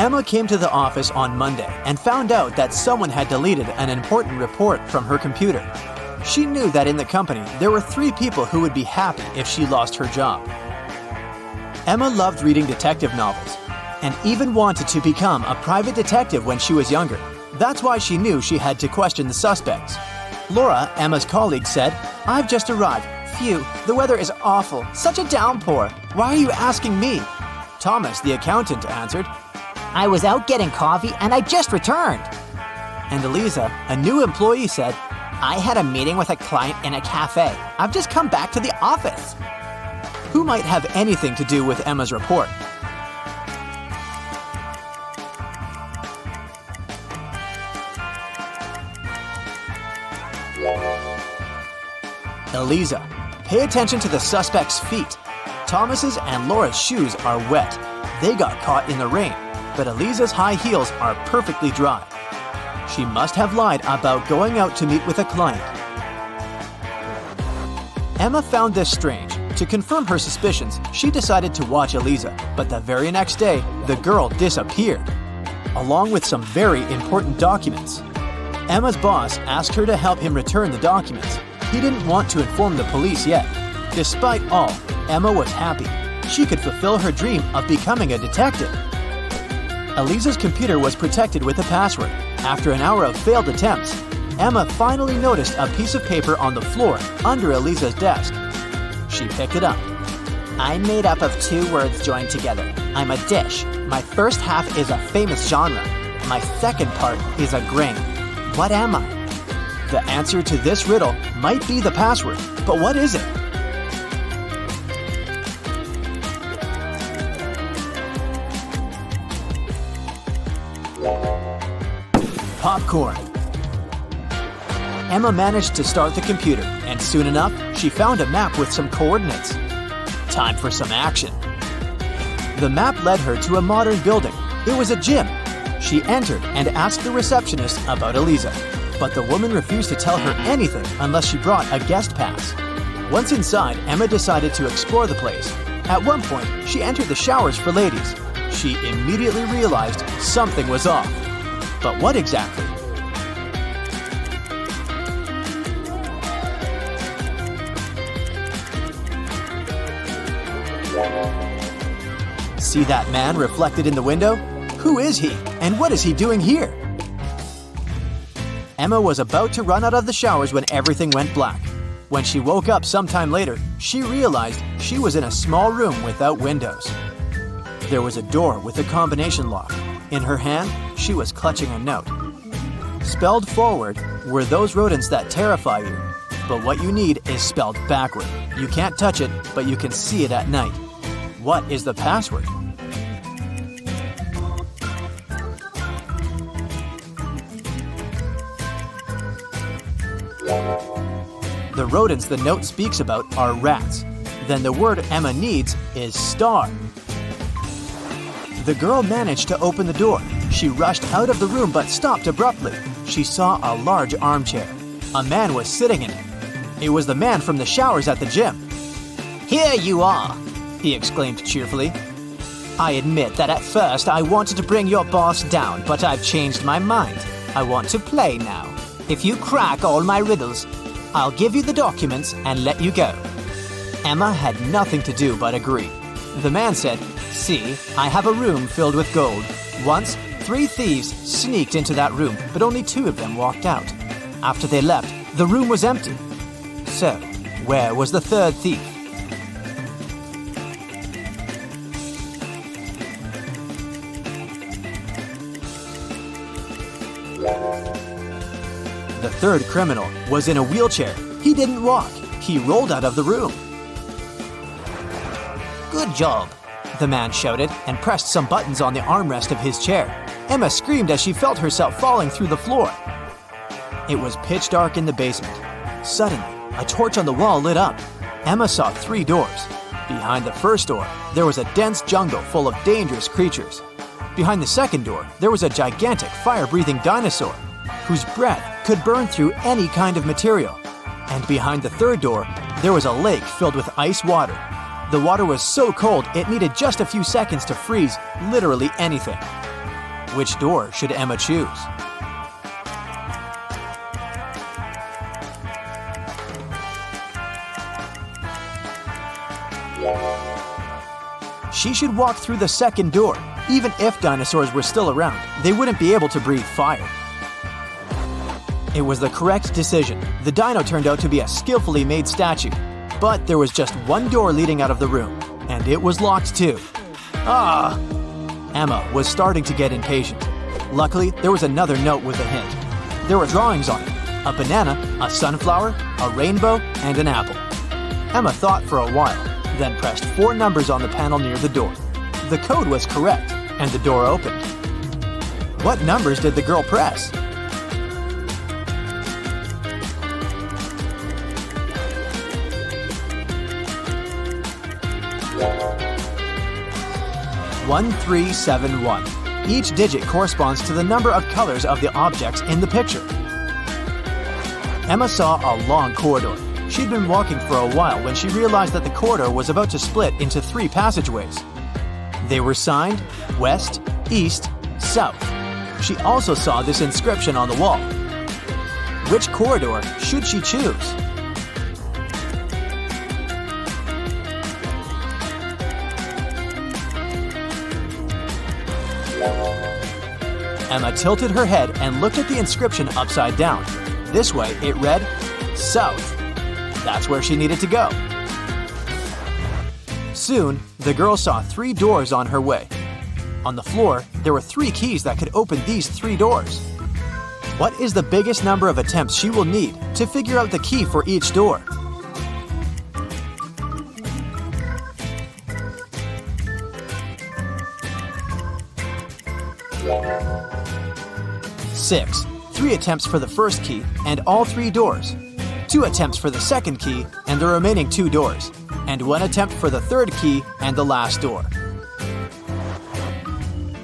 Emma came to the office on Monday and found out that someone had deleted an important report from her computer. She knew that in the company there were 3 people who would be happy if she lost her job. Emma loved reading detective novels and even wanted to become a private detective when she was younger. That's why she knew she had to question the suspects. Laura, Emma's colleague, said, "I've just arrived. Phew, the weather is awful. Such a downpour. Why are you asking me?" Thomas, the accountant, answered, "I was out getting coffee and I just returned." And Eliza, a new employee, said, "I had a meeting with a client in a cafe. I've just come back to the office." Who might have anything to do with Emma's report? Eliza. Pay attention to the suspect's feet. Thomas's and Laura's shoes are wet. They got caught in the rain, but Eliza's high heels are perfectly dry. She must have lied about going out to meet with a client. Emma found this strange. To confirm her suspicions, she decided to watch Eliza, but the very next day, the girl disappeared, along with some very important documents. Emma's boss asked her to help him return the documents. He didn't want to inform the police yet. Despite all, Emma was happy. She could fulfill her dream of becoming a detective. Eliza's computer was protected with a password. After an hour of failed attempts, Emma finally noticed a piece of paper on the floor under Eliza's desk. She picked it up. "I'm made up of 2 words joined together. I'm a dish. My first half is a famous genre. My second part is a grain. What am I?" The answer to this riddle might be the password, but what is it? Popcorn. Emma managed to start the computer, and soon enough, she found a map with some coordinates. Time for some action. The map led her to a modern building. It was a gym. She entered and asked the receptionist about Eliza, but the woman refused to tell her anything unless she brought a guest pass. Once inside, Emma decided to explore the place. At one point, she entered the showers for ladies. She immediately realized something was off. But what exactly? See that man reflected in the window? Who is he, and what is he doing here? Emma was about to run out of the showers when everything went black. When she woke up sometime later, she realized she was in a small room without windows. There was a door with a combination lock. In her hand, she was clutching a note. Spelled forward were those rodents that terrify you. But what you need is spelled backward. You can't touch it, but you can see it at night. What is the password? The rodents the note speaks about are rats. Then the word Emma needs is star. The girl managed to open the door. She rushed out of the room but stopped abruptly. She saw a large armchair. A man was sitting in it. It was the man from the showers at the gym. "Here you are," he exclaimed cheerfully. "I admit that at first I wanted to bring your boss down, but I've changed my mind. I want to play now. If you crack all my riddles, I'll give you the documents and let you go." Emma had nothing to do but agree. The man said, "See, I have a room filled with gold. Once, 3 thieves sneaked into that room, but only 2 of them walked out. After they left, the room was empty. So, where was the 3rd thief?" The 3rd criminal was in a wheelchair. He didn't walk. He rolled out of the room. "Good job," the man shouted and pressed some buttons on the armrest of his chair. Emma screamed as she felt herself falling through the floor. It was pitch dark in the basement. Suddenly, a torch on the wall lit up. Emma saw 3 doors. Behind the first door, there was a dense jungle full of dangerous creatures. Behind the second door, there was a gigantic fire-breathing dinosaur whose breath could burn through any kind of material. And behind the third door, there was a lake filled with ice water. The water was so cold it needed just a few seconds to freeze literally anything. Which door should Emma choose? She should walk through the second door. Even if dinosaurs were still around, they wouldn't be able to breathe fire. It was the correct decision. The dino turned out to be a skillfully made statue. But there was just one door leading out of the room, and it was locked too. Ah! Emma was starting to get impatient. Luckily, there was another note with a hint. There were drawings on it: a banana, a sunflower, a rainbow, and an apple. Emma thought for a while, then pressed 4 numbers on the panel near the door. The code was correct, and the door opened. What numbers did the girl press? One, 3, 7, 1. Each digit corresponds to the number of colors of the objects in the picture. Emma saw a long corridor. She'd been walking for a while when she realized that the corridor was about to split into 3 passageways. They were signed West, East, South. She also saw this inscription on the wall. Which corridor should she choose? Emma tilted her head and looked at the inscription upside down. This way, it read, South. That's where she needed to go. Soon, the girl saw 3 doors on her way. On the floor, there were 3 keys that could open these 3 doors. What is the biggest number of attempts she will need to figure out the key for each door? Six. 3 attempts for the first key and all 3 doors. 2 attempts for the second key and the remaining 2 doors. And 1 attempt for the third key and the last door.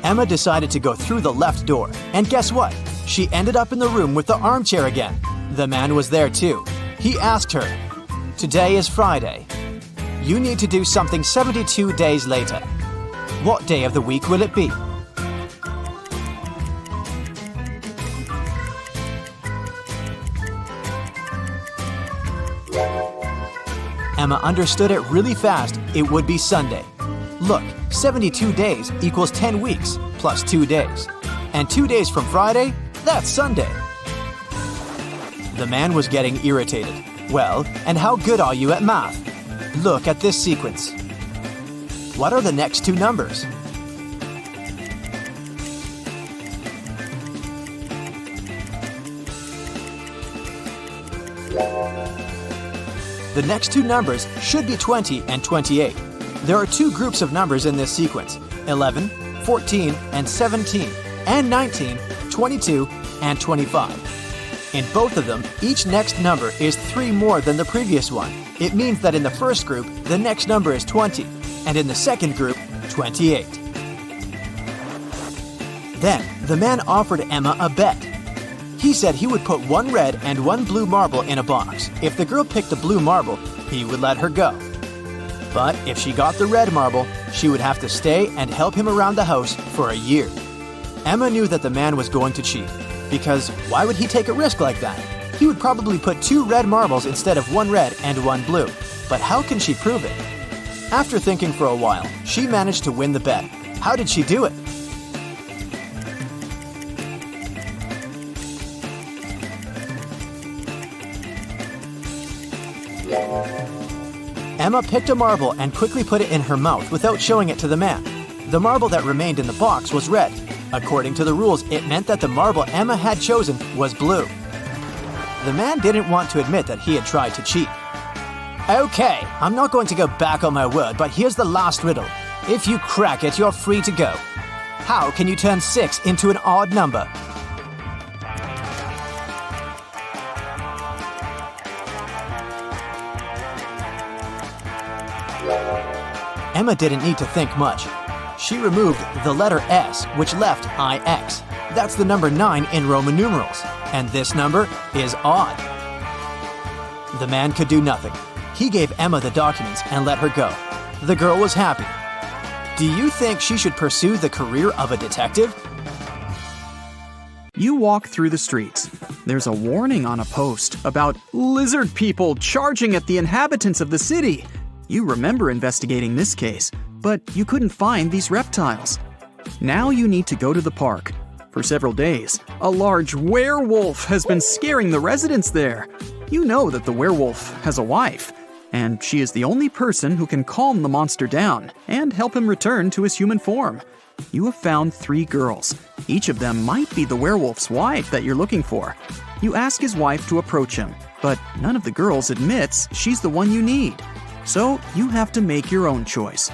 Emma decided to go through the left door. And guess what? She ended up in the room with the armchair again. The man was there too. He asked her, "Today is Friday. You need to do something 72 days later. What day of the week will it be?" Emma understood it really fast. It would be Sunday. Look, 72 days equals 10 weeks plus 2 days. And 2 days from Friday, that's Sunday. The man was getting irritated. "Well, and how good are you at math? Look at this sequence. What are the next 2 numbers?" The next 2 numbers should be 20 and 28. There are 2 groups of numbers in this sequence: 11, 14, and 17, and 19, 22, and 25. In both of them, each next number is 3 more than the previous one. It means that in the first group, the next number is 20, and in the second group, 28. Then, the man offered Emma a bet. He said he would put 1 red and 1 blue marble in a box. If the girl picked the blue marble, he would let her go. But if she got the red marble, she would have to stay and help him around the house for a year. Emma knew that the man was going to cheat, because why would he take a risk like that? He would probably put 2 red marbles instead of 1 red and 1 blue. But how can she prove it? After thinking for a while, she managed to win the bet. How did she do it? Emma picked a marble and quickly put it in her mouth without showing it to the man. The marble that remained in the box was red. According to the rules, it meant that the marble Emma had chosen was blue. The man didn't want to admit that he had tried to cheat. "Okay, I'm not going to go back on my word, but here's the last riddle. If you crack it, you're free to go. How can you turn 6 into an odd number?" Emma didn't need to think much. She removed the letter S, which left IX. That's the number 9 in Roman numerals, and this number is odd. The man could do nothing. He gave Emma the documents and let her go. The girl was happy. Do you think she should pursue the career of a detective? You walk through the streets. There's a warning on a post about lizard people charging at the inhabitants of the city. You remember investigating this case, but you couldn't find these reptiles. Now you need to go to the park. For several days, a large werewolf has been scaring the residents there. You know that the werewolf has a wife, and she is the only person who can calm the monster down and help him return to his human form. You have found 3 girls. Each of them might be the werewolf's wife that you're looking for. You ask his wife to approach him, but none of the girls admits she's the one you need. So you have to make your own choice.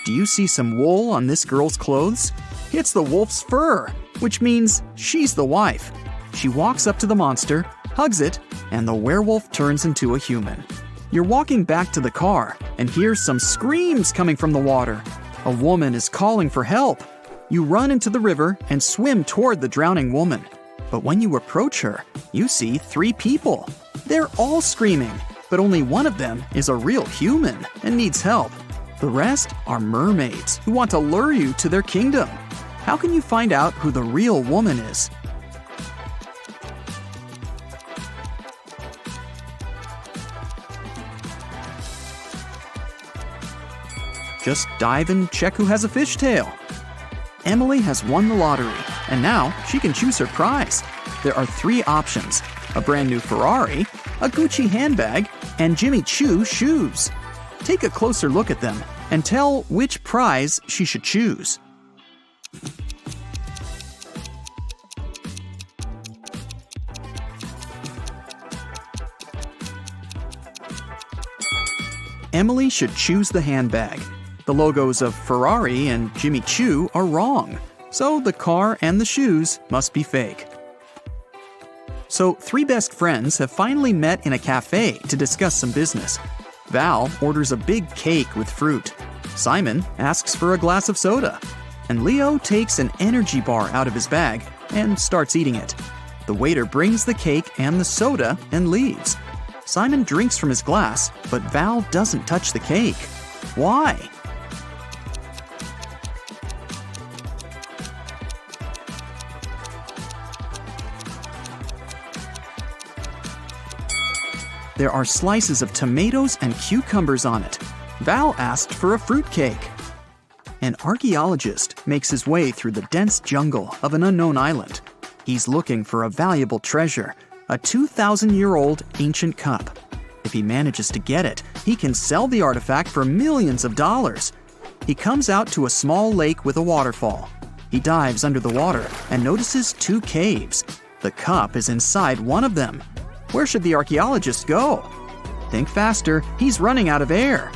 Do you see some wool on this girl's clothes? It's the wolf's fur, which means she's the wife. She walks up to the monster, hugs it, and the werewolf turns into a human. You're walking back to the car and hear some screams coming from the water. A woman is calling for help. You run into the river and swim toward the drowning woman. But when you approach her, you see 3 people. They're all screaming, but only one of them is a real human and needs help. The rest are mermaids who want to lure you to their kingdom. How can you find out who the real woman is? Just dive and check who has a fishtail. Emily has won the lottery, and now she can choose her prize. There are 3 options: a brand new Ferrari, a Gucci handbag, and Jimmy Choo shoes. Take a closer look at them and tell which prize she should choose. Emily should choose the handbag. The logos of Ferrari and Jimmy Choo are wrong, so the car and the shoes must be fake. So 3 best friends have finally met in a cafe to discuss some business. Val orders a big cake with fruit. Simon asks for a glass of soda. And Leo takes an energy bar out of his bag and starts eating it. The waiter brings the cake and the soda and leaves. Simon drinks from his glass, but Val doesn't touch the cake. Why? There are slices of tomatoes and cucumbers on it. Val asked for a fruitcake. An archaeologist makes his way through the dense jungle of an unknown island. He's looking for a valuable treasure, a 2,000-year-old ancient cup. If he manages to get it, he can sell the artifact for millions of dollars. He comes out to a small lake with a waterfall. He dives under the water and notices 2 caves. The cup is inside one of them. Where should the archaeologist go? Think faster, he's running out of air.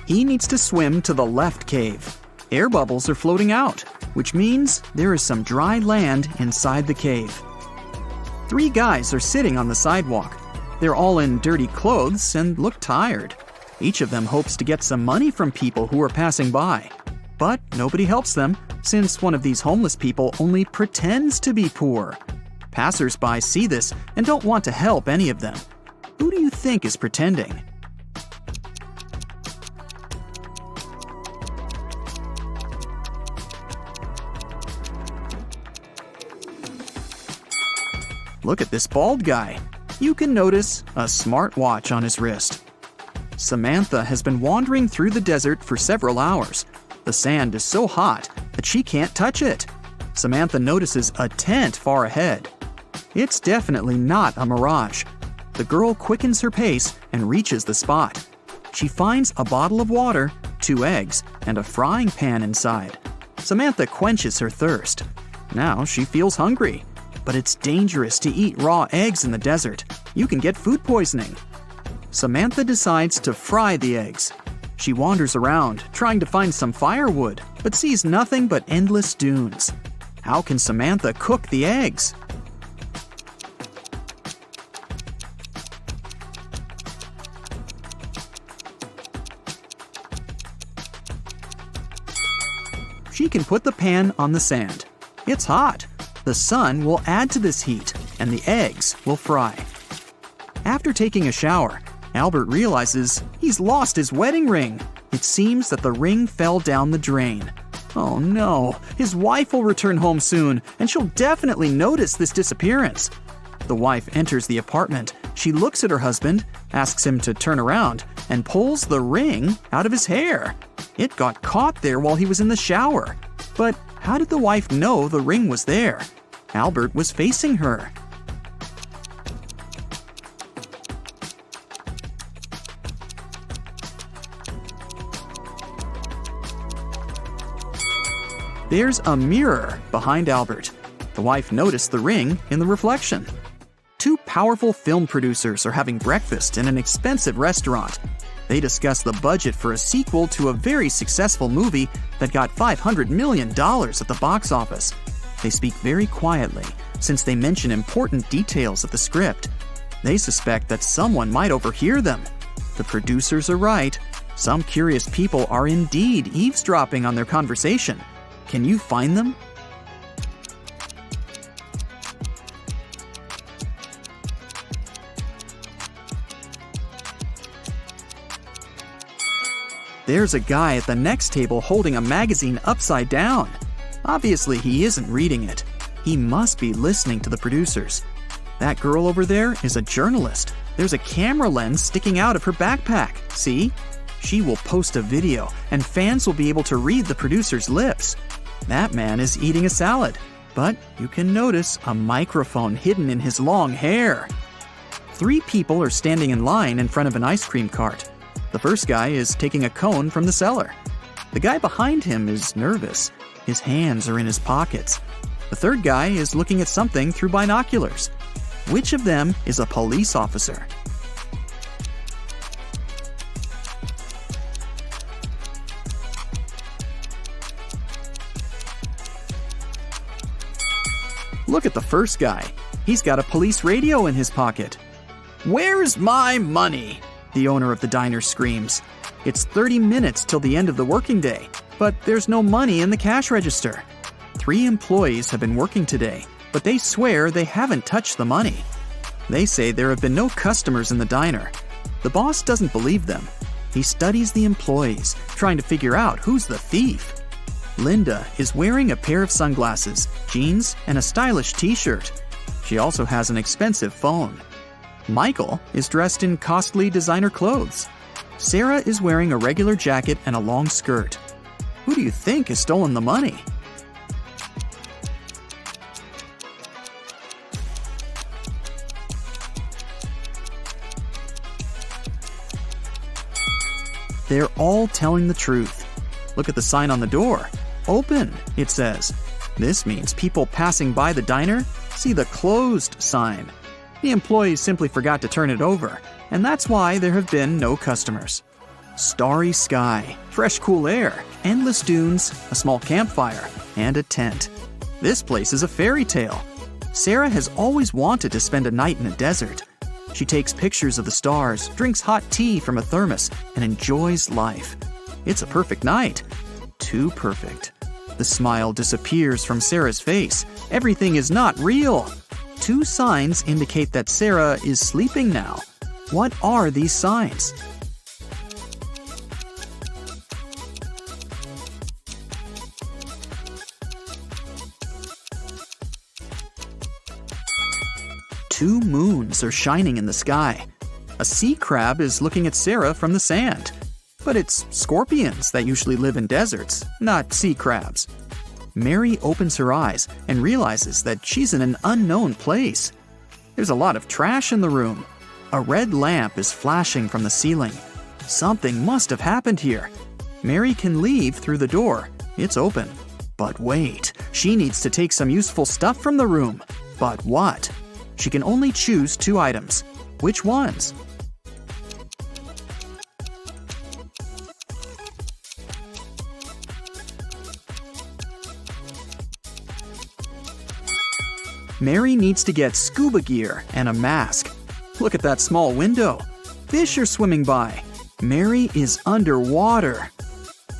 He needs to swim to the left cave. Air bubbles are floating out, which means there is some dry land inside the cave. 3 guys are sitting on the sidewalk. They're all in dirty clothes and look tired. Each of them hopes to get some money from people who are passing by. But nobody helps them, since one of these homeless people only pretends to be poor. Passers-by see this and don't want to help any of them. Who do you think is pretending? Look at this bald guy. You can notice a smartwatch on his wrist. Samantha has been wandering through the desert for several hours. The sand is so hot that she can't touch it. Samantha notices a tent far ahead. It's definitely not a mirage. The girl quickens her pace and reaches the spot. She finds a bottle of water, 2 eggs, and a frying pan inside. Samantha quenches her thirst. Now she feels hungry. But it's dangerous to eat raw eggs in the desert. You can get food poisoning. Samantha decides to fry the eggs. She wanders around, trying to find some firewood, but sees nothing but endless dunes. How can Samantha cook the eggs? She can put the pan on the sand. It's hot. The sun will add to this heat, and the eggs will fry. After taking a shower, Albert realizes he's lost his wedding ring. It seems that the ring fell down the drain. Oh no, his wife will return home soon, and she'll definitely notice this disappearance. The wife enters the apartment. She looks at her husband, asks him to turn around, and pulls the ring out of his hair. It got caught there while he was in the shower. But how did the wife know the ring was there? Albert was facing her. There's a mirror behind Albert. The wife noticed the ring in the reflection. Two powerful film producers are having breakfast in an expensive restaurant. They discuss the budget for a sequel to a very successful movie that got $500 million at the box office. They speak very quietly, since they mention important details of the script. They suspect that someone might overhear them. The producers are right. Some curious people are indeed eavesdropping on their conversation. Can you find them? There's a guy at the next table holding a magazine upside down. Obviously, he isn't reading it. He must be listening to the producers. That girl over there is a journalist. There's a camera lens sticking out of her backpack. See? She will post a video, and fans will be able to read the producer's lips. That man is eating a salad, but you can notice a microphone hidden in his long hair. 3 people are standing in line in front of an ice cream cart. The first guy is taking a cone from the seller. The guy behind him is nervous. His hands are in his pockets. The third guy is looking at something through binoculars. Which of them is a police officer? Look at the first guy. He's got a police radio in his pocket. "Where's my money?" the owner of the diner screams. It's 30 minutes till the end of the working day, but there's no money in the cash register. 3 employees have been working today, but they swear they haven't touched the money. They say there have been no customers in the diner. The boss doesn't believe them. He studies the employees, trying to figure out who's the thief. Linda is wearing a pair of sunglasses, jeans, and a stylish t-shirt. She also has an expensive phone. Michael is dressed in costly designer clothes. Sarah is wearing a regular jacket and a long skirt. Who do you think has stolen the money? They're all telling the truth. Look at the sign on the door. Open, it says. This means people passing by the diner see the closed sign. The employees simply forgot to turn it over, and that's why there have been no customers. Starry sky, fresh cool air, endless dunes, a small campfire, and a tent. This place is a fairy tale. Sarah has always wanted to spend a night in a desert. She takes pictures of the stars, drinks hot tea from a thermos, and enjoys life. It's a perfect night. Too perfect. The smile disappears from Sarah's face. Everything is not real. 2 signs indicate that Sarah is sleeping now. What are these signs? Two moons are shining in the sky. A sea crab is looking at Sarah from the sand. But it's scorpions that usually live in deserts, not sea crabs. Mary opens her eyes and realizes that she's in an unknown place. There's a lot of trash in the room. A red lamp is flashing from the ceiling. Something must have happened here. Mary can leave through the door. It's open. But wait, she needs to take some useful stuff from the room. But what? She can only choose 2 items. Which ones? Mary needs to get scuba gear and a mask. Look at that small window. Fish are swimming by. Mary is underwater.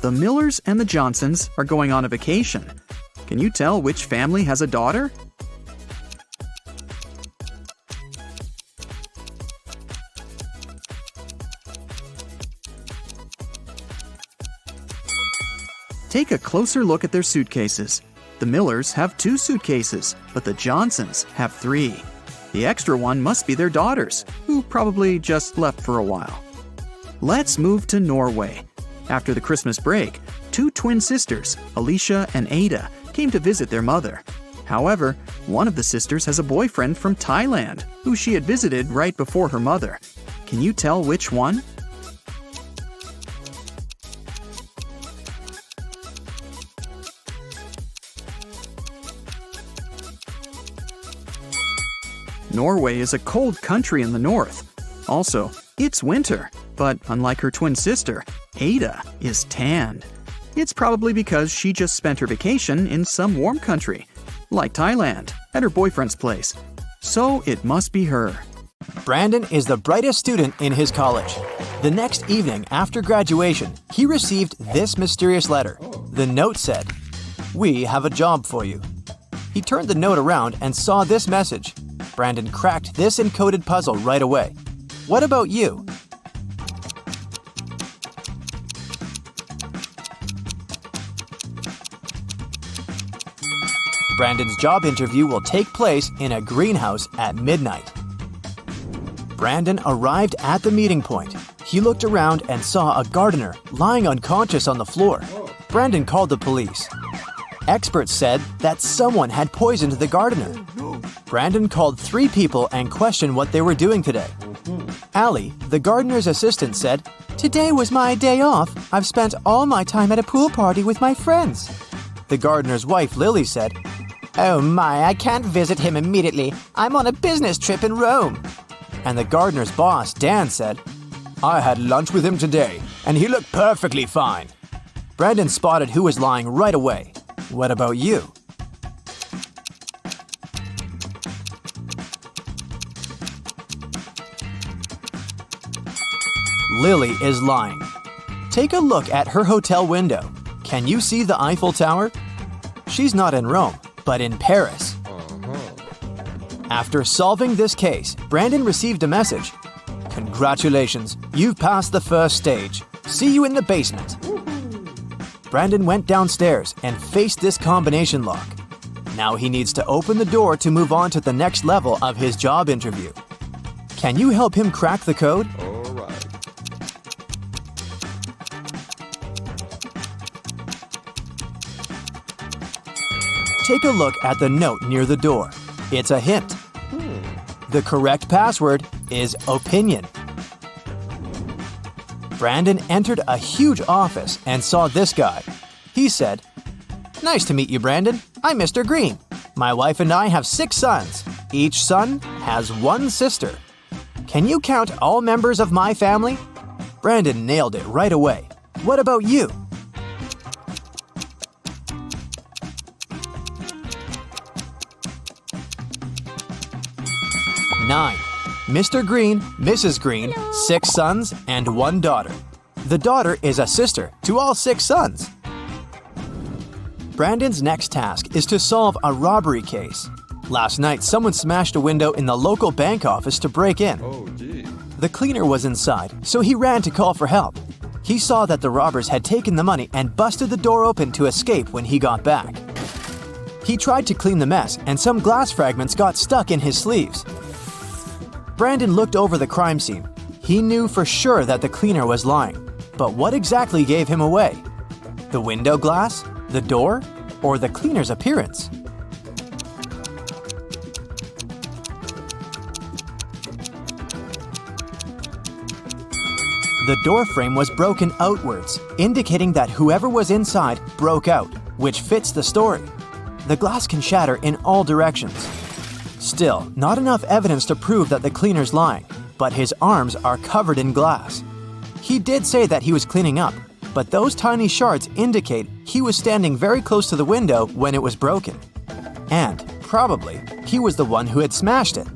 The Millers and the Johnsons are going on a vacation. Can you tell which family has a daughter? Take a closer look at their suitcases. The Millers have 2 suitcases, but the Johnsons have 3. The extra one must be their daughters, who probably just left for a while. Let's move to Norway. After the Christmas break, 2 twin sisters, Alicia and Ada, came to visit their mother. However, one of the sisters has a boyfriend from Thailand, who she had visited right before her mother. Can you tell which one? Norway is a cold country in the north. Also, it's winter, but unlike her twin sister, Ada is tanned. It's probably because she just spent her vacation in some warm country, like Thailand, at her boyfriend's place. So it must be her. Brandon is the brightest student in his college. The next evening after graduation, he received this mysterious letter. The note said, "We have a job for you." He turned the note around and saw this message. Brandon cracked this encoded puzzle right away. What about you? Brandon's job interview will take place in a greenhouse at midnight. Brandon arrived at the meeting point. He looked around and saw a gardener lying unconscious on the floor. Brandon called the police. Experts said that someone had poisoned the gardener. Brandon called 3 people and questioned what they were doing today. Allie, the gardener's assistant, said, "Today was my day off. I've spent all my time at a pool party with my friends." The gardener's wife, Lily, said, "Oh my, I can't visit him immediately. I'm on a business trip in Rome." And the gardener's boss, Dan, said, "I had lunch with him today, and he looked perfectly fine." Brandon spotted who was lying right away. What about you? Lily is lying. Take a look at her hotel window. Can you see the Eiffel Tower? She's not in Rome, but in Paris. After solving this case, Brandon received a message. "Congratulations, you've passed the first stage. See you in the basement." Brandon went downstairs and faced this combination lock. Now he needs to open the door to move on to the next level of his job interview. Can you help him crack the code? Take a look at the note near the door. It's a hint. The correct password is opinion. Brandon entered a huge office and saw this guy. He said, "Nice to meet you, Brandon. I'm Mr. Green. My wife and I have 6 sons. Each son has 1 sister. Can you count all members of my family?" Brandon nailed it right away. What about you? Nine. Mr. Green, Mrs. Green, 6 sons, and 1 daughter. The daughter is a sister to all 6 sons. Brandon's next task is to solve a robbery case. Last night, someone smashed a window in the local bank office to break in. The cleaner was inside, so he ran to call for help. He saw that the robbers had taken the money and busted the door open to escape when he got back. He tried to clean the mess, and some glass fragments got stuck in his sleeves. Brandon looked over the crime scene. He knew for sure that the cleaner was lying. But what exactly gave him away? The window glass? The door? Or the cleaner's appearance? The door frame was broken outwards, indicating that whoever was inside broke out, which fits the story. The glass can shatter in all directions. Still, not enough evidence to prove that the cleaner's lying, but his arms are covered in glass. He did say that he was cleaning up, but those tiny shards indicate he was standing very close to the window when it was broken. And, probably, he was the one who had smashed it.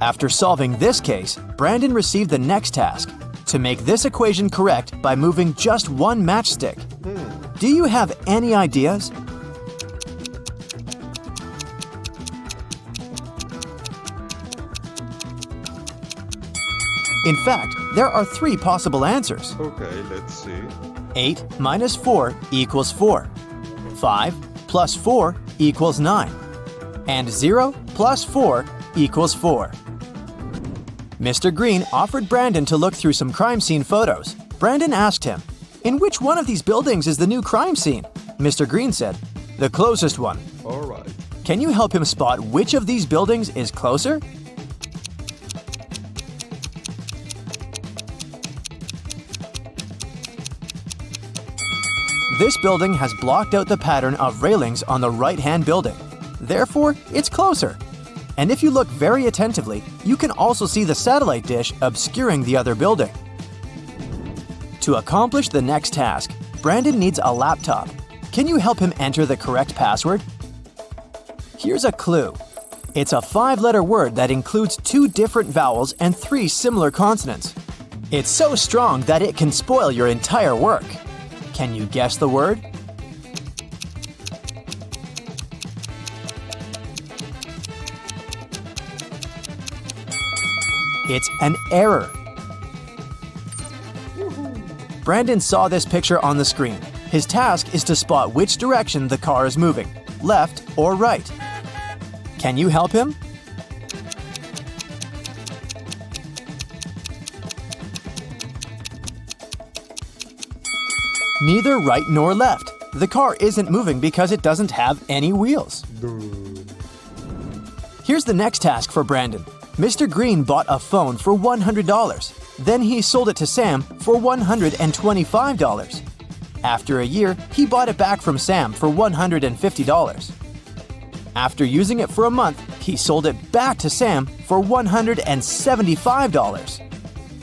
After solving this case, Brandon received the next task, to make this equation correct by moving just one matchstick. Do you have any ideas? In fact, there are 3 possible answers. Okay, let's see. 8 minus 4 equals 4. 5 plus 4 equals 9. And 0 plus 4 equals 4. Mr. Green offered Brandon to look through some crime scene photos. Brandon asked him, "In which one of these buildings is the new crime scene?" Mr. Green said, "The closest one." All right. Can you help him spot which of these buildings is closer? This building has blocked out the pattern of railings on the right-hand building. Therefore, it's closer. And if you look very attentively, you can also see the satellite dish obscuring the other building. To accomplish the next task, Brandon needs a laptop. Can you help him enter the correct password? Here's a clue. It's a 5-letter word that includes 2 different vowels and 3 similar consonants. It's so strong that it can spoil your entire work. Can you guess the word? It's an error. Brandon saw this picture on the screen. His task is to spot which direction the car is moving, left or right. Can you help him? Neither right nor left. The car isn't moving because it doesn't have any wheels. Here's the next task for Brandon. Mr. Green bought a phone for $100. Then he sold it to Sam for $125. After a year, he bought it back from Sam for $150. After using it for a month, he sold it back to Sam for $175.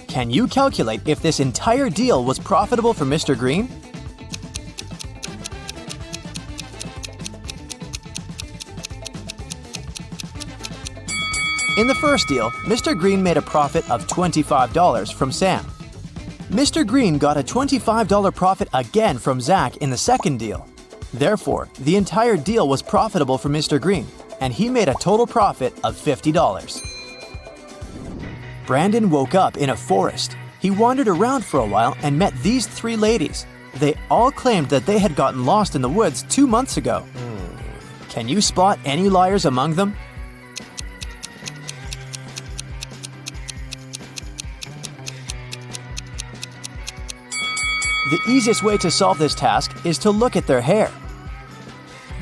Can you calculate if this entire deal was profitable for Mr. Green? In the first deal, Mr. Green made a profit of $25 from Sam. Mr. Green got a $25 profit again from Zach in the second deal. Therefore, the entire deal was profitable for Mr. Green, and he made a total profit of $50. Brandon woke up in a forest. He wandered around for a while and met these 3 ladies. They all claimed that they had gotten lost in the woods 2 months ago. Can you spot any liars among them? The easiest way to solve this task is to look at their hair.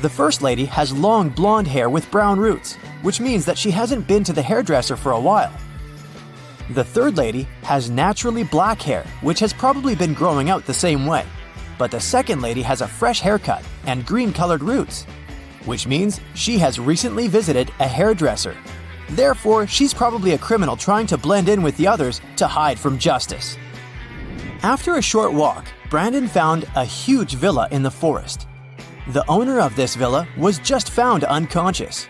The first lady has long blonde hair with brown roots, which means that she hasn't been to the hairdresser for a while. The third lady has naturally black hair, which has probably been growing out the same way. But the second lady has a fresh haircut and green-colored roots, which means she has recently visited a hairdresser. Therefore, she's probably a criminal trying to blend in with the others to hide from justice. After a short walk, Brandon found a huge villa in the forest. The owner of this villa was just found unconscious.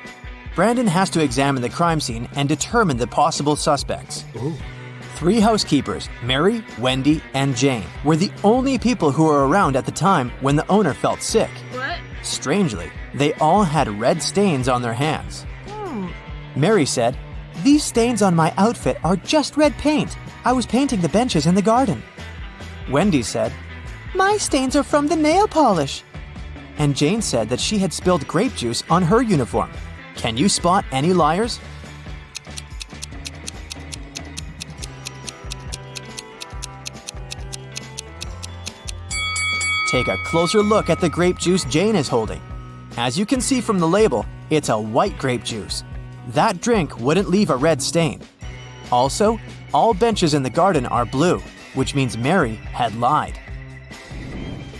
Brandon has to examine the crime scene and determine the possible suspects. 3 housekeepers, Mary, Wendy, and Jane, were the only people who were around at the time when the owner felt sick. What? Strangely, they all had red stains on their hands. Mary said, "These stains on my outfit are just red paint. I was painting the benches in the garden." Wendy said, "My stains are from the nail polish." And Jane said that she had spilled grape juice on her uniform. Can you spot any liars? Take a closer look at the grape juice Jane is holding. As you can see from the label, it's a white grape juice. That drink wouldn't leave a red stain. Also, all benches in the garden are blue, which means Mary had lied.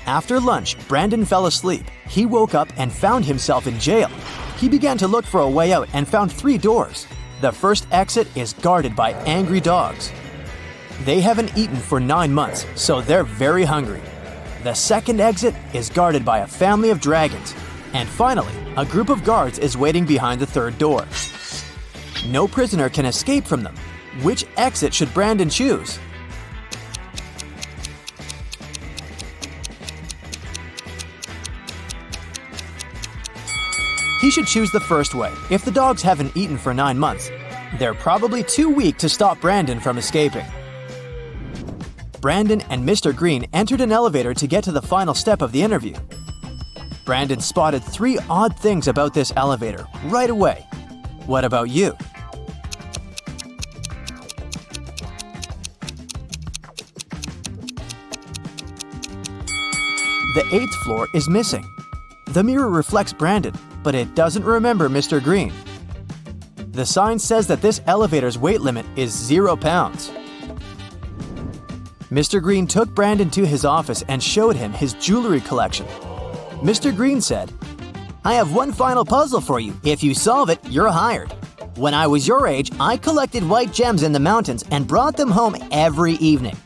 After lunch, Brandon fell asleep. He woke up and found himself in jail. He began to look for a way out and found 3 doors. The first exit is guarded by angry dogs. They haven't eaten for 9 months, so they're very hungry. The second exit is guarded by a family of dragons. And finally, a group of guards is waiting behind the third door. No prisoner can escape from them. Which exit should Brandon choose? should choose the first way. If the dogs haven't eaten for 9 months, they're probably too weak to stop Brandon from escaping. Brandon and Mr. Green entered an elevator to get to the final step of the interview. Brandon spotted 3 odd things about this elevator right away. What about you? The 8th floor is missing. The mirror reflects Brandon, but it doesn't remember Mr. Green. The sign says that this elevator's weight limit is 0 pounds. Mr. Green took Brandon to his office and showed him his jewelry collection. Mr. Green said, I have one final puzzle for you. If you solve it, you're hired. When I was your age, I collected white gems in the mountains and brought them home every evening.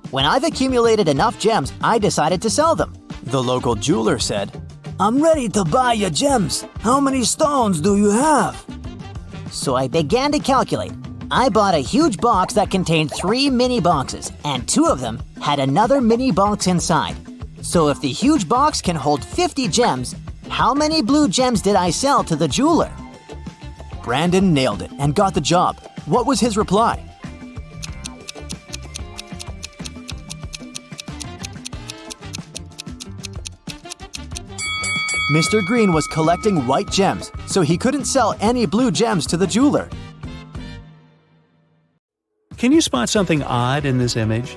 When I've accumulated enough gems, I decided to sell them. The local jeweler said, I'm ready to buy your gems. How many stones do you have? So I began to calculate. I bought a huge box that contained 3 mini boxes, and 2 of them had another mini box inside. So if the huge box can hold 50 gems, how many blue gems did I sell to the jeweler? Brandon nailed it and got the job. What was his reply? Mr. Green was collecting white gems, so he couldn't sell any blue gems to the jeweler. Can you spot something odd in this image?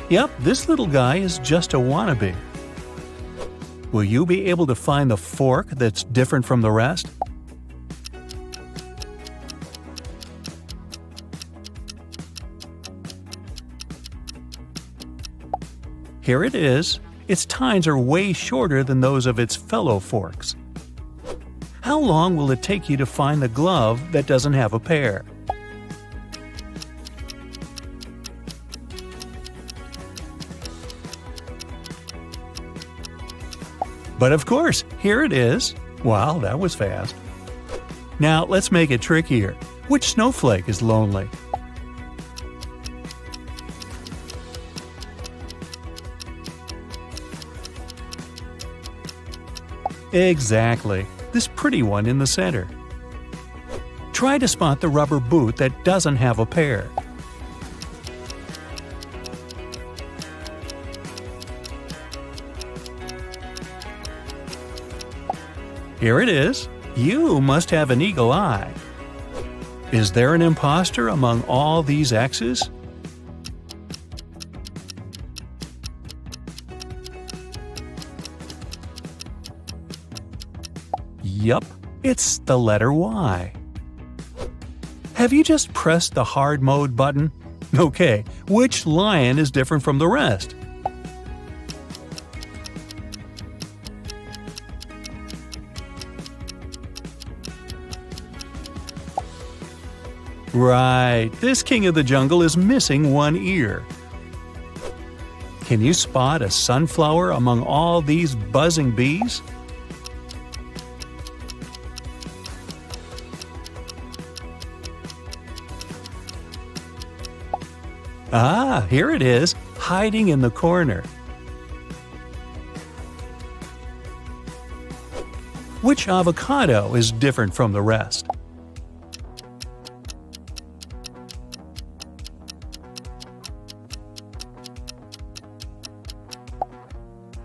Yep, this little guy is just a wannabe. Will you be able to find the fork that's different from the rest? Here it is. Its tines are way shorter than those of its fellow forks. How long will it take you to find the glove that doesn't have a pair? But of course, here it is. Wow, that was fast. Now let's make it trickier. Which snowflake is lonely? Exactly, this pretty one in the center. Try to spot the rubber boot that doesn't have a pair. Here it is. You must have an eagle eye. Is there an imposter among all these X's? Yup, it's the letter Y. Have you just pressed the hard mode button? Okay, which lion is different from the rest? Right, this king of the jungle is missing one ear. Can you spot a sunflower among all these buzzing bees? Ah, here it is, hiding in the corner. Which avocado is different from the rest?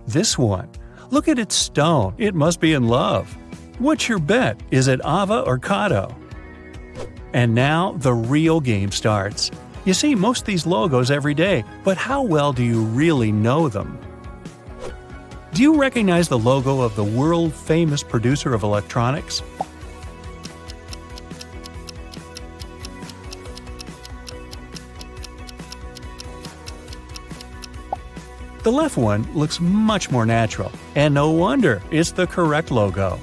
This one. Look at its stone. It must be in love. What's your bet? Is it ava or cado? And now the real game starts. You see most of these logos every day, but how well do you really know them? Do you recognize the logo of the world-famous producer of electronics? The left one looks much more natural, and no wonder, it's the correct logo.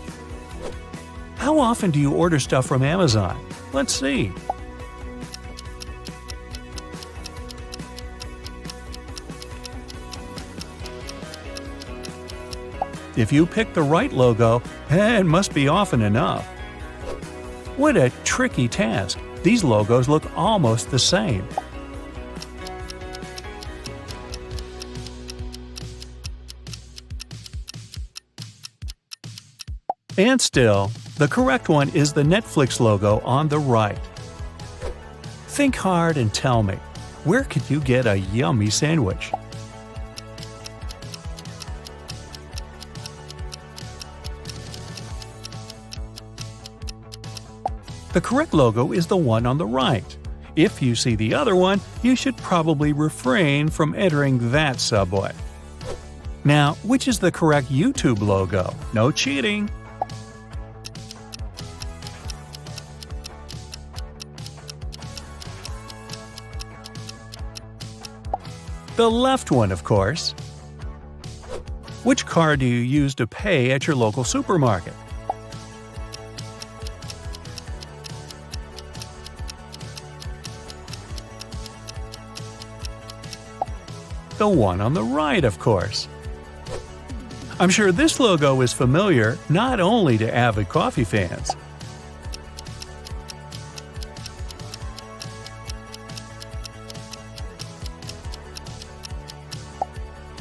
How often do you order stuff from Amazon? Let's see. If you pick the right logo, it must be often enough. What a tricky task. These logos look almost the same. And still, the correct one is the Netflix logo on the right. Think hard and tell me, where could you get a yummy sandwich? The correct logo is the one on the right. If you see the other one, you should probably refrain from entering that subway. Now, which is the correct YouTube logo? No cheating! The left one, of course. Which card do you use to pay at your local supermarket? The one on the right, of course. I'm sure this logo is familiar not only to avid coffee fans.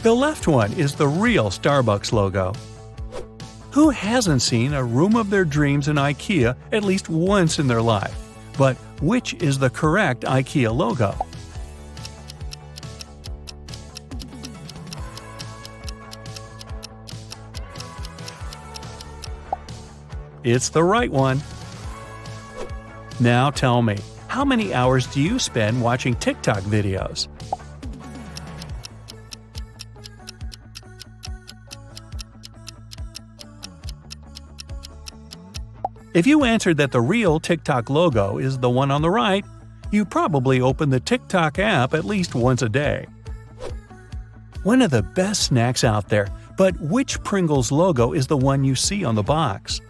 The left one is the real Starbucks logo. Who hasn't seen a room of their dreams in IKEA at least once in their life? But which is the correct IKEA logo? It's the right one. Now tell me, how many hours do you spend watching TikTok videos? If you answered that the real TikTok logo is the one on the right, you probably open the TikTok app at least once a day. One of the best snacks out there, but which Pringles logo is the one you see on the box?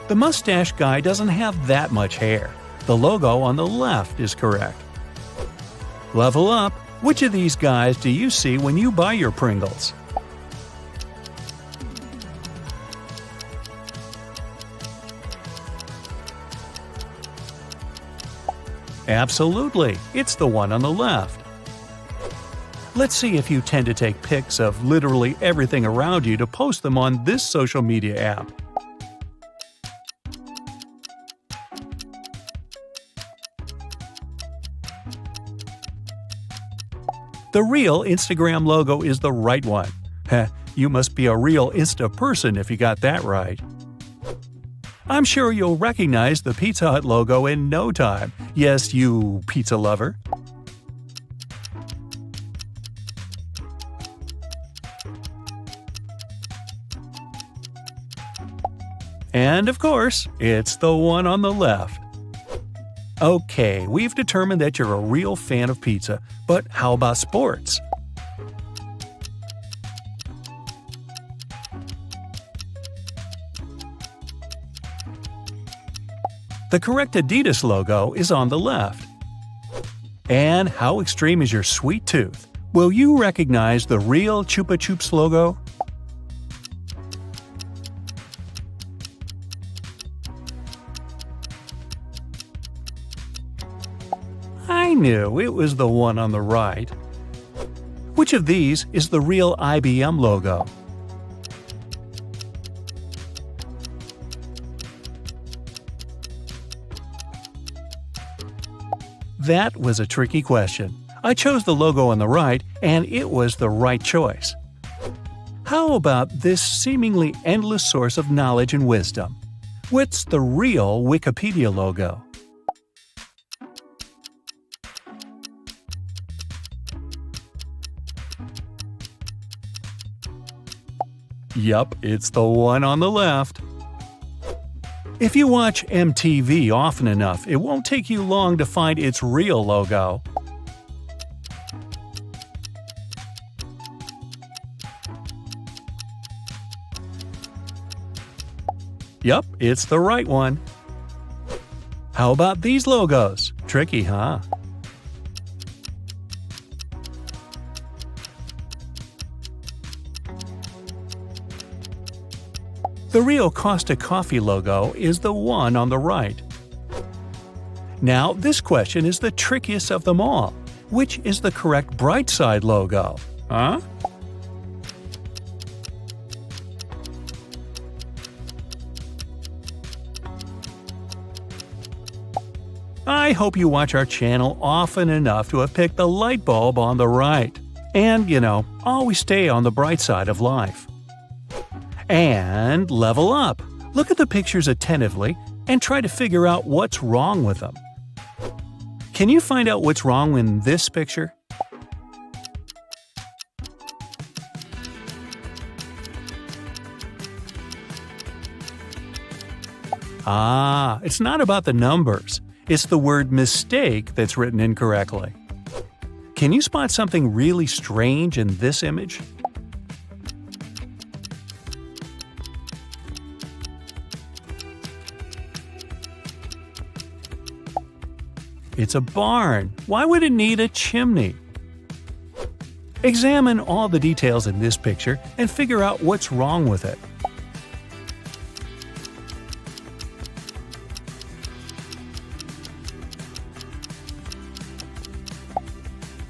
The mustache guy doesn't have that much hair. The logo on the left is correct. Level up! Which of these guys do you see when you buy your Pringles? Absolutely, it's the one on the left. Let's see if you tend to take pics of literally everything around you to post them on this social media app. The real Instagram logo is the right one. Heh, you must be a real Insta person if you got that right. I'm sure you'll recognize the Pizza Hut logo in no time. Yes, you pizza lover. And of course, it's the one on the left. Okay, we've determined that you're a real fan of pizza, but how about sports? The correct Adidas logo is on the left. And how extreme is your sweet tooth? Will you recognize the real Chupa Chups logo? I knew it was the one on the right. Which of these is the real IBM logo? That was a tricky question. I chose the logo on the right, and it was the right choice. How about this seemingly endless source of knowledge and wisdom? What's the real Wikipedia logo? Yup, it's the one on the left. If you watch MTV often enough, it won't take you long to find its real logo. Yup, it's the right one. How about these logos? Tricky, huh? The real Costa Coffee logo is the one on the right. Now, this question is the trickiest of them all. Which is the correct Brightside logo? Huh? I hope you watch our channel often enough to have picked the light bulb on the right. And, always stay on the bright side of life. And level up. Look at the pictures attentively and try to figure out what's wrong with them. Can you find out what's wrong in this picture? It's not about the numbers. It's the word mistake that's written incorrectly. Can you spot something really strange in this image? It's a barn. Why would it need a chimney? Examine all the details in this picture and figure out what's wrong with it.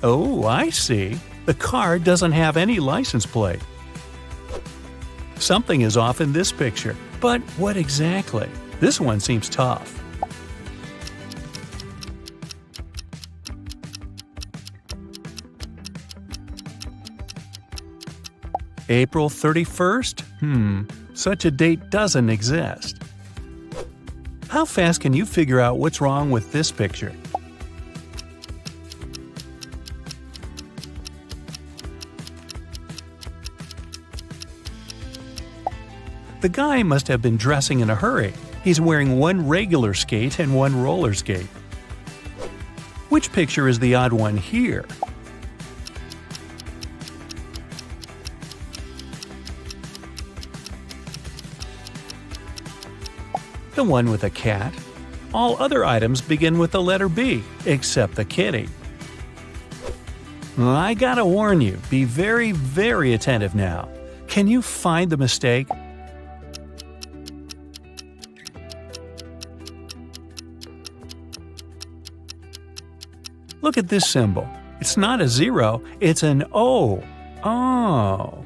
Oh, I see. The car doesn't have any license plate. Something is off in this picture, but what exactly? This one seems tough. April 31st? Such a date doesn't exist. How fast can you figure out what's wrong with this picture? The guy must have been dressing in a hurry. He's wearing one regular skate and one roller skate. Which picture is the odd one here? The one with a cat. All other items begin with the letter B, except the kitty. I gotta warn you, be very, very attentive now. Can you find the mistake? Look at this symbol. It's not a 0, it's an O. Oh.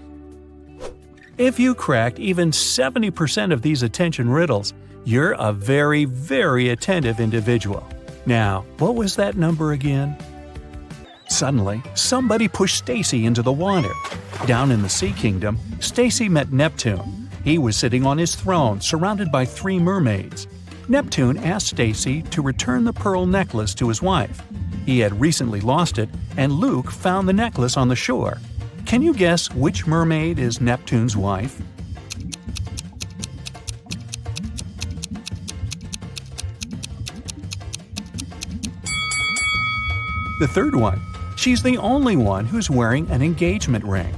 If you cracked even 70% of these attention riddles, you're a very, very attentive individual. Now, what was that number again? Suddenly, somebody pushed Stacy into the water. Down in the Sea Kingdom, Stacy met Neptune. He was sitting on his throne, surrounded by 3 mermaids. Neptune asked Stacy to return the pearl necklace to his wife. He had recently lost it, and Luke found the necklace on the shore. Can you guess which mermaid is Neptune's wife? The third one. She's the only one who's wearing an engagement ring.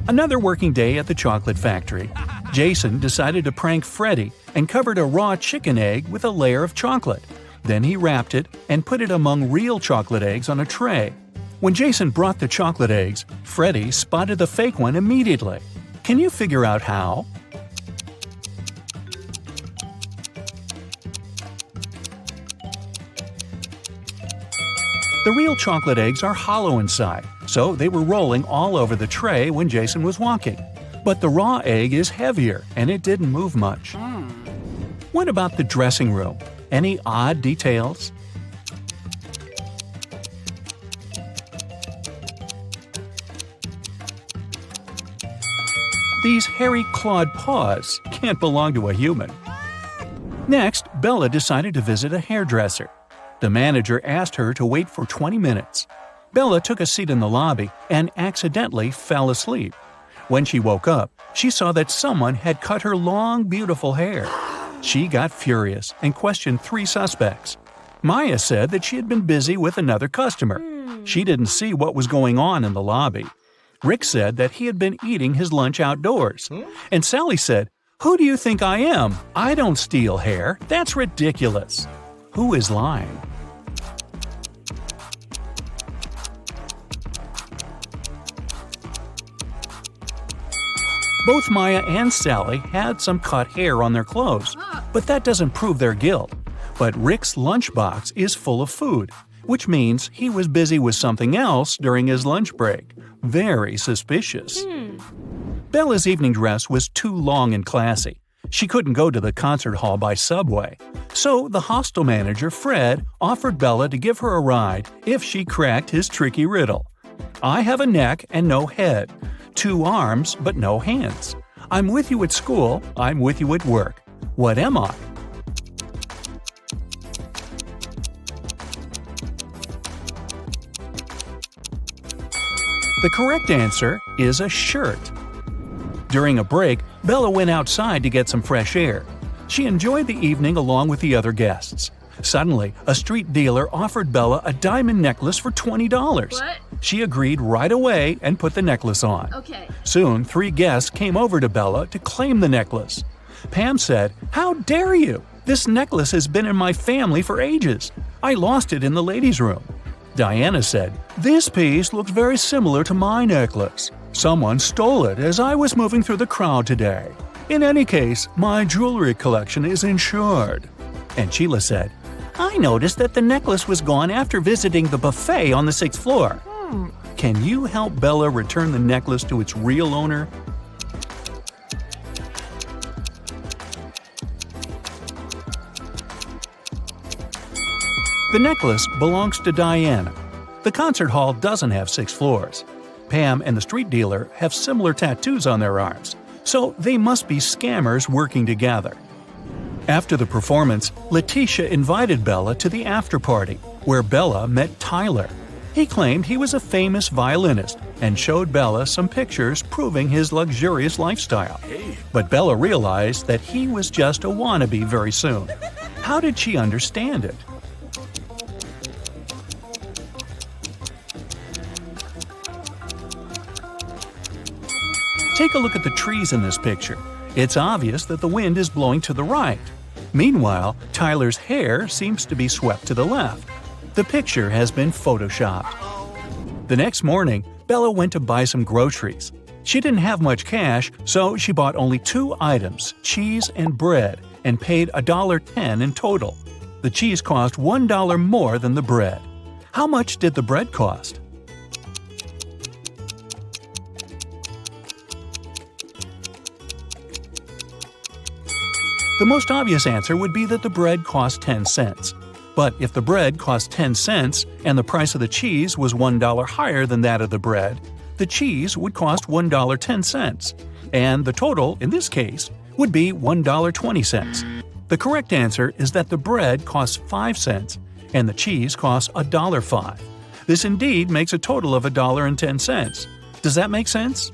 Another working day at the chocolate factory. Jason decided to prank Freddy and covered a raw chicken egg with a layer of chocolate. Then he wrapped it and put it among real chocolate eggs on a tray. When Jason brought the chocolate eggs, Freddy spotted the fake one immediately. Can you figure out how? The real chocolate eggs are hollow inside, so they were rolling all over the tray when Jason was walking. But the raw egg is heavier, and it didn't move much. What about the dressing room? Any odd details? These hairy clawed paws can't belong to a human. Next, Bella decided to visit a hairdresser. The manager asked her to wait for 20 minutes. Bella took a seat in the lobby and accidentally fell asleep. When she woke up, she saw that someone had cut her long, beautiful hair. She got furious and questioned 3 suspects. Maya said that she had been busy with another customer. She didn't see what was going on in the lobby. Rick said that he had been eating his lunch outdoors. And Sally said, "Who do you think I am? I don't steal hair. That's ridiculous." Who is lying? Both Maya and Sally had some cut hair on their clothes, but that doesn't prove their guilt. But Rick's lunchbox is full of food. which means he was busy with something else during his lunch break. Very suspicious. Bella's evening dress was too long and classy. She couldn't go to the concert hall by subway. So the hostel manager, Fred, offered Bella to give her a ride if she cracked his tricky riddle. I have a neck and no head, 2 arms but no hands. I'm with you at school, I'm with you at work. What am I? The correct answer is a shirt. During a break, Bella went outside to get some fresh air. She enjoyed the evening along with the other guests. Suddenly, a street dealer offered Bella a diamond necklace for $20. What? She agreed right away and put the necklace on. Okay. Soon, 3 guests came over to Bella to claim the necklace. Pam said, "How dare you? This necklace has been in my family for ages. I lost it in the ladies' room." Diana said, "This piece looks very similar to my necklace. Someone stole it as I was moving through the crowd today. In any case, my jewelry collection is insured." And Sheila said, "I noticed that the necklace was gone after visiting the buffet on the 6th floor. Can you help Bella return the necklace to its real owner?" The necklace belongs to Diana. The concert hall doesn't have 6 floors. Pam and the street dealer have similar tattoos on their arms, so they must be scammers working together. After the performance, Letitia invited Bella to the after-party, where Bella met Tyler. He claimed he was a famous violinist and showed Bella some pictures proving his luxurious lifestyle. But Bella realized that he was just a wannabe very soon. How did she understand it? Take a look at the trees in this picture. It's obvious that the wind is blowing to the right. Meanwhile, Tyler's hair seems to be swept to the left. The picture has been photoshopped. The next morning, Bella went to buy some groceries. She didn't have much cash, so she bought only 2 items, cheese and bread, and paid $1.10 in total. The cheese cost $1 more than the bread. How much did the bread cost? The most obvious answer would be that the bread cost 10 cents. But if the bread cost 10 cents and the price of the cheese was $1 higher than that of the bread, the cheese would cost $1.10, and the total, in this case, would be $1.20. The correct answer is that the bread costs 5 cents and the cheese costs $1.05. This indeed makes a total of $1.10. Does that make sense?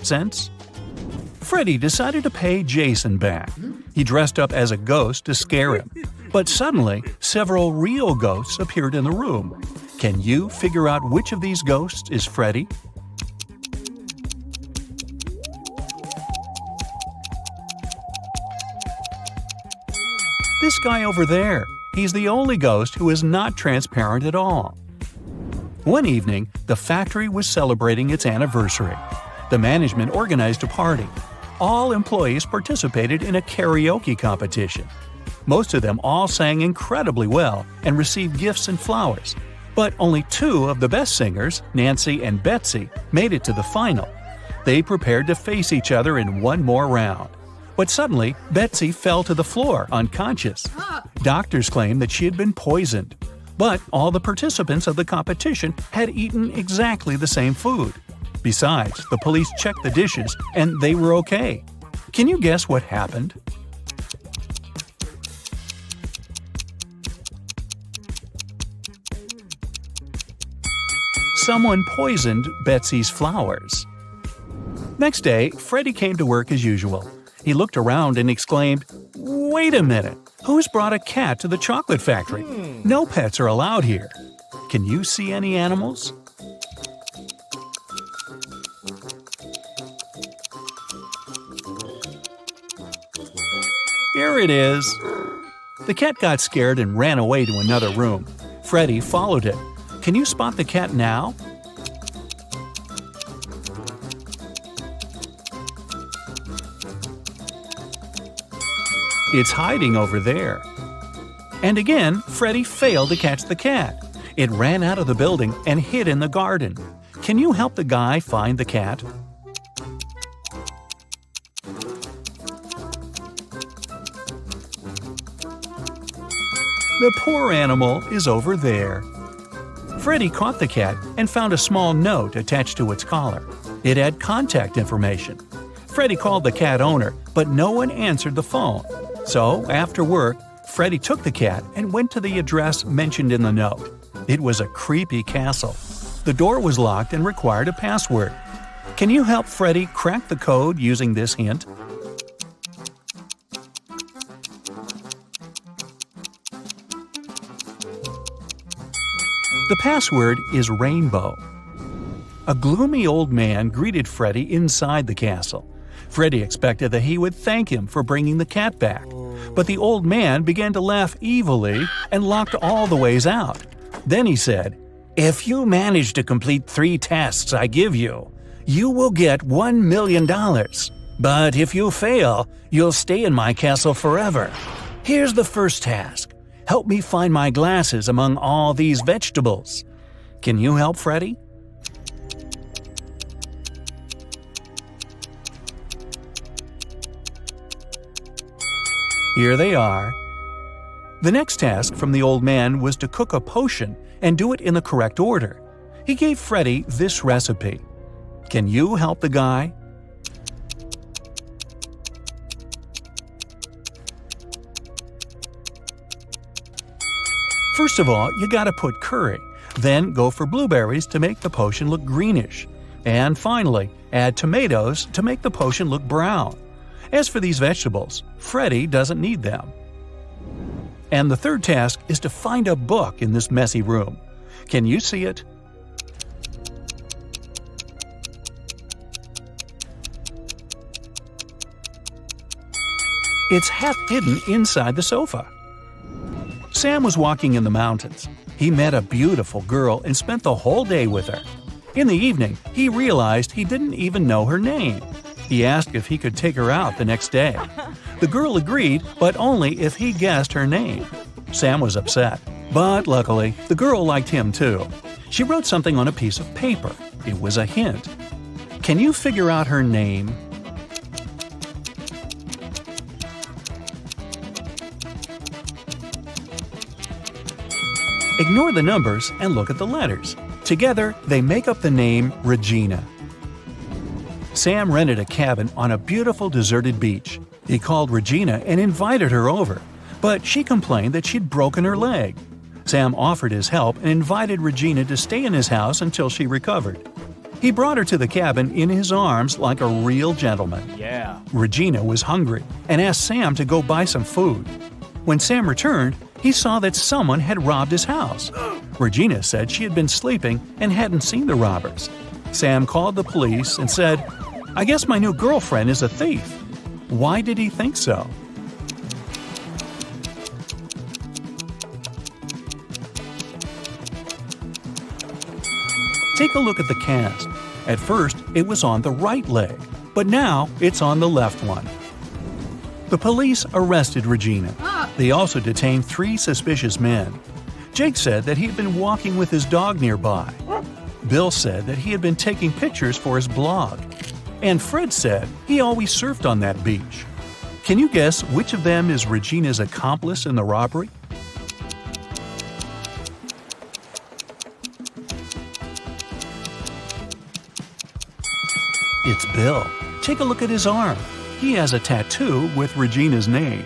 Cents? Freddy decided to pay Jason back. He dressed up as a ghost to scare him. But suddenly, several real ghosts appeared in the room. Can you figure out which of these ghosts is Freddy? This guy over there. He's the only ghost who is not transparent at all. One evening, the factory was celebrating its anniversary. The management organized a party. All employees participated in a karaoke competition. Most of them all sang incredibly well and received gifts and flowers. But only 2 of the best singers, Nancy and Betsy, made it to the final. They prepared to face each other in one more round. But suddenly, Betsy fell to the floor, unconscious. Doctors claimed that she had been poisoned. But all the participants of the competition had eaten exactly the same food. Besides, the police checked the dishes and they were okay. Can you guess what happened? Someone poisoned Betsy's flowers. Next day, Freddy came to work as usual. He looked around and exclaimed, "Wait a minute! Who's brought a cat to the chocolate factory? No pets are allowed here. Can you see any animals?" Here it is. The cat got scared and ran away to another room. Freddy followed it. Can you spot the cat now? It's hiding over there. And again, Freddy failed to catch the cat. It ran out of the building and hid in the garden. Can you help the guy find the cat? The poor animal is over there. Freddy caught the cat and found a small note attached to its collar. It had contact information. Freddy called the cat owner, but no one answered the phone. So, after work, Freddy took the cat and went to the address mentioned in the note. It was a creepy castle. The door was locked and required a password. Can you help Freddy crack the code using this hint? The password is rainbow. A gloomy old man greeted Freddy inside the castle. Freddy expected that he would thank him for bringing the cat back. But the old man began to laugh evilly and locked all the ways out. Then he said, "If you manage to complete 3 tasks I give you, you will get $1 million. But if you fail, you'll stay in my castle forever. Here's the first task. Help me find my glasses among all these vegetables." Can you help Freddy? Here they are. The next task from the old man was to cook a potion and do it in the correct order. He gave Freddy this recipe. Can you help the guy? First of all, you gotta put curry. Then go for blueberries to make the potion look greenish. And finally, add tomatoes to make the potion look brown. As for these vegetables, Freddy doesn't need them. And the third task is to find a book in this messy room. Can you see it? It's half hidden inside the sofa. Sam was walking in the mountains. He met a beautiful girl and spent the whole day with her. In the evening, he realized he didn't even know her name. He asked if he could take her out the next day. The girl agreed, but only if he guessed her name. Sam was upset, but luckily, the girl liked him too. She wrote something on a piece of paper. It was a hint. Can you figure out her name? Ignore the numbers and look at the letters. Together, they make up the name Regina. Sam rented a cabin on a beautiful deserted beach. He called Regina and invited her over, but she complained that she'd broken her leg. Sam offered his help and invited Regina to stay in his house until she recovered. He brought her to the cabin in his arms like a real gentleman. Yeah. Regina was hungry and asked Sam to go buy some food. When Sam returned, he saw that someone had robbed his house. Regina said she had been sleeping and hadn't seen the robbers. Sam called the police and said, "I guess my new girlfriend is a thief." Why did he think so? Take a look at the cast. At first, it was on the right leg, but now it's on the left one. The police arrested Regina. They also detained 3 suspicious men. Jake said that he had been walking with his dog nearby. Bill said that he had been taking pictures for his blog. And Fred said he always surfed on that beach. Can you guess which of them is Regina's accomplice in the robbery? It's Bill. Take a look at his arm. He has a tattoo with Regina's name.